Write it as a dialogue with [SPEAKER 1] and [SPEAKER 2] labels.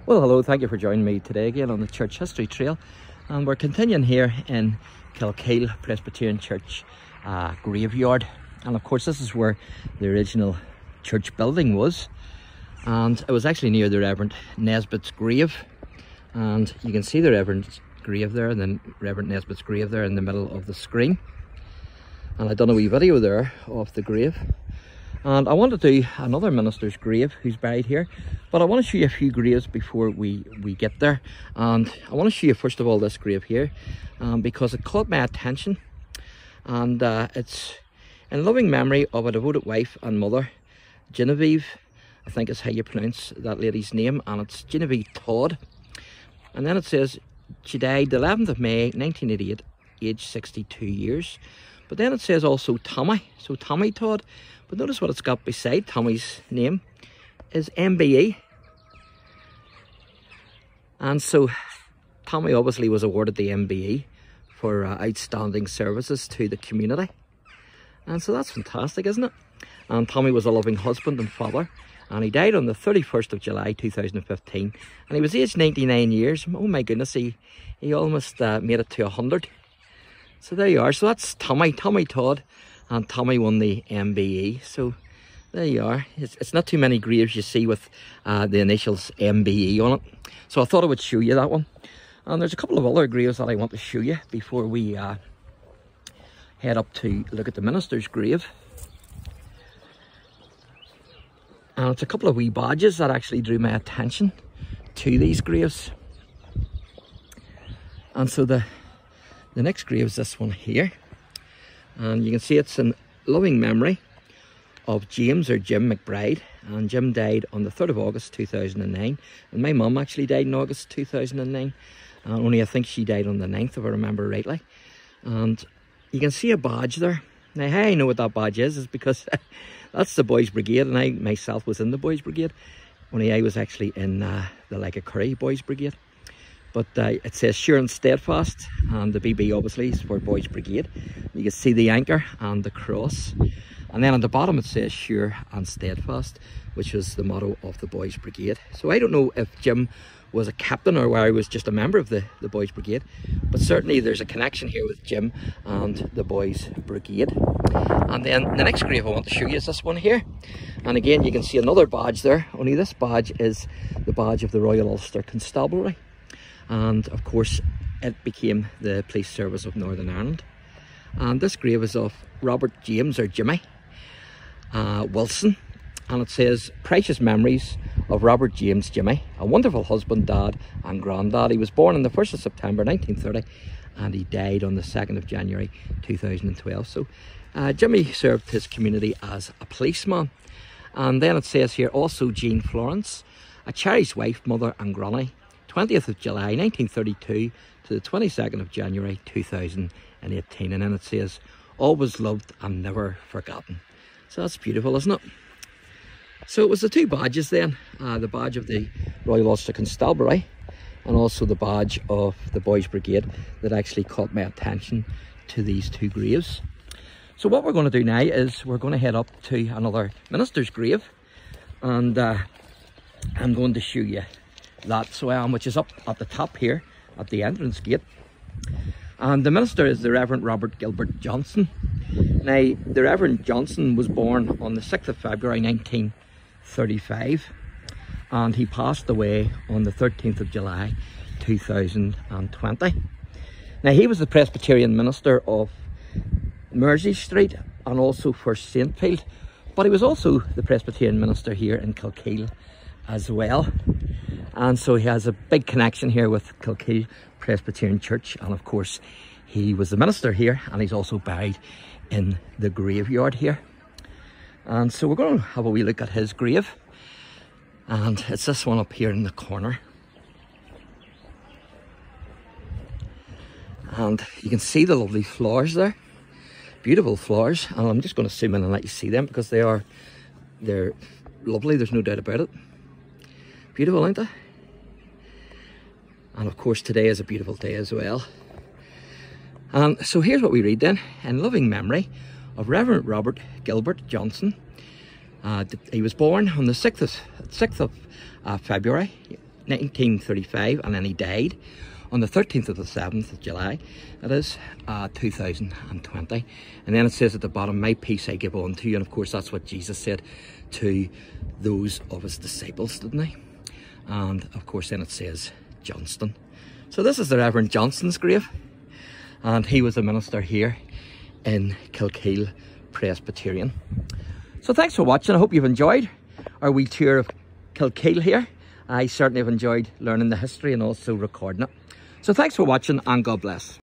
[SPEAKER 1] Well, hello, thank you for joining me today again on the Church History Trail. And we're continuing here in KILKEEL Presbyterian Church graveyard. And of course this is where the original church building was. And it was actually near the Reverend Nesbitt's grave. And you can see the Reverend's grave there, and then Reverend Nesbitt's grave there in the middle of the screen. And I've done a wee video there of the grave. And I want to do another minister's grave who's buried here, but I want to show you a few graves before we get there. And I want to show you first of all this grave here, because it caught my attention. And it's in loving memory of a devoted wife and mother, Genevieve, I think is how you pronounce that lady's name, and it's Genevieve Todd. And then it says she died the 11th of May 1988, aged 62 years. But then it says also Tommy, so Tommy Todd. But notice what it's got beside Tommy's name is MBE. And so Tommy obviously was awarded the MBE for outstanding services to the community. And so that's fantastic, isn't it? And Tommy was a loving husband and father. And he died on the 31st of July 2015. And he was aged 99 years. Oh my goodness, he almost made it to 100. So there you are. So that's Tommy Todd. And Tommy won the MBE. So there you are. It's not too many graves you see with the initials MBE on it. So I thought I would show you that one. And there's a couple of other graves that I want to show you before we head up to look at the minister's grave. And it's a couple of wee badges that actually drew my attention to these graves. And so the next grave is this one here. And you can see it's in loving memory of James or Jim McBride. And Jim died on the 3rd of August 2009. And my mum actually died in August 2009. Only I think she died on the 9th, if I remember rightly. And you can see a badge there. Now how I know what that badge is because that's the Boys Brigade. And I myself was in the Boys Brigade. Only I was actually in the Like a Curry Boys Brigade. But it says Sure and Steadfast, and the BB obviously is for Boys Brigade. You can see the anchor and the cross. And then on the bottom it says Sure and Steadfast, which was the motto of the Boys Brigade. So I don't know if Jim was a captain or where he was just a member of the Boys Brigade. But certainly there's a connection here with Jim and the Boys Brigade. And then the next grave I want to show you is this one here. And again you can see another badge there, only this badge is the badge of the Royal Ulster Constabulary. And of course it became the Police Service of Northern Ireland. And this grave is of Robert James or Jimmy Wilson, and it says Precious Memories of Robert James Jimmy, a wonderful husband, dad and granddad. He was born on the 1st of September 1930 and he died on the 2nd of January 2012. So Jimmy served his community as a policeman. And then it says here also Jean Florence, a cherished wife, mother and granny, 20th of July 1932 to the 22nd of January 2018. And then it says always loved and never forgotten. So that's beautiful, isn't it? So it was the two badges then, the badge of the Royal Ulster Constabulary and also the badge of the Boys Brigade that actually caught my attention to these two graves. So what we're going to do now is we're going to head up to another minister's grave, and I'm going to show you that, which is up at the top here at the entrance gate. And the minister is the Reverend Robert Gilbert Johnston. Now the Reverend Johnston was born on the 6th of February 1935 and he passed away on the 13th of July 2020. Now he was the Presbyterian minister of Mersey Street and also for Saintfield, but he was also the Presbyterian minister here in KILKEEL as well. And so he has a big connection here with KILKEEL Presbyterian Church, and of course he was the minister here and he's also buried in the graveyard here. And so we're going to have a wee look at his grave, and it's this one up here in the corner. And you can see the lovely flowers there, beautiful flowers, and I'm just going to zoom in and let you see them because they're lovely, there's no doubt about it. Beautiful, aren't they? And of course today is a beautiful day as well. And so here's what we read then. In loving memory of Reverend Robert Gilbert Johnston. He was born on the 6th of February 1935, and then he died on the 13th of the 7th of July, it is, 2020. And then it says at the bottom, my peace I give unto you. And of course, that's what Jesus said to those of his disciples, didn't he? And of course, then it says Johnston. So this is the Reverend Johnston's grave. And he was a minister here in KILKEEL Presbyterian. So thanks for watching. I hope you've enjoyed our wee tour of KILKEEL here. I certainly have enjoyed learning the history and also recording it. So thanks for watching, and God bless.